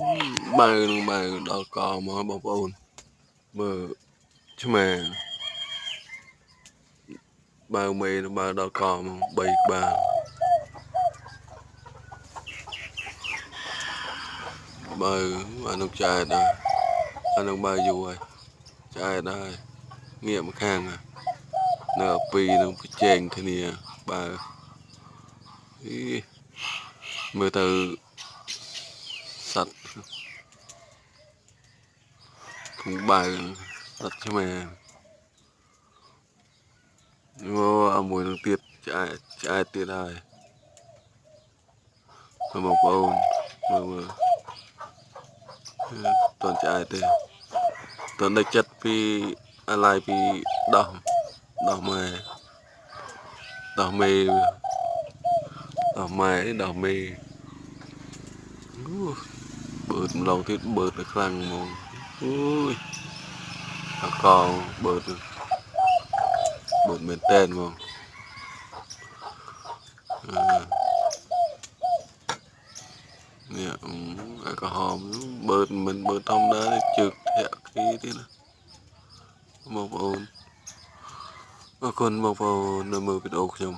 បើដល់កមកបងប្អូនមើលឆ្មាបើមេបើដល់កមក3ក្បាលបើអានោះចែកដែរអានោះបើយូរហើយចែកដែរងាកមកខាងនៅពីនឹងប្រជែងគ្នាបើមើលទៅសត្វធំបើសត្វឆ្មាអូមួយនឹងទៀតឆ្អែតទៀតហើយបងប្អូនមើលតន់ឆ្អែតទេតន់ដឹកចិត្តពីអាឡ័យពីដោះម៉ែដោះមេបើតម្លងទៀតបើទៅខ្លាំងហ្មងអូយអាកងបើមែនតែនហ្មងនេះអាក្រហមបើមិនបើធម្មតាជើងធាក់គ្នាទៀតណាបងប្អូនអរគុណបងប្អូននៅមើលវីដេអូខ្ញុំ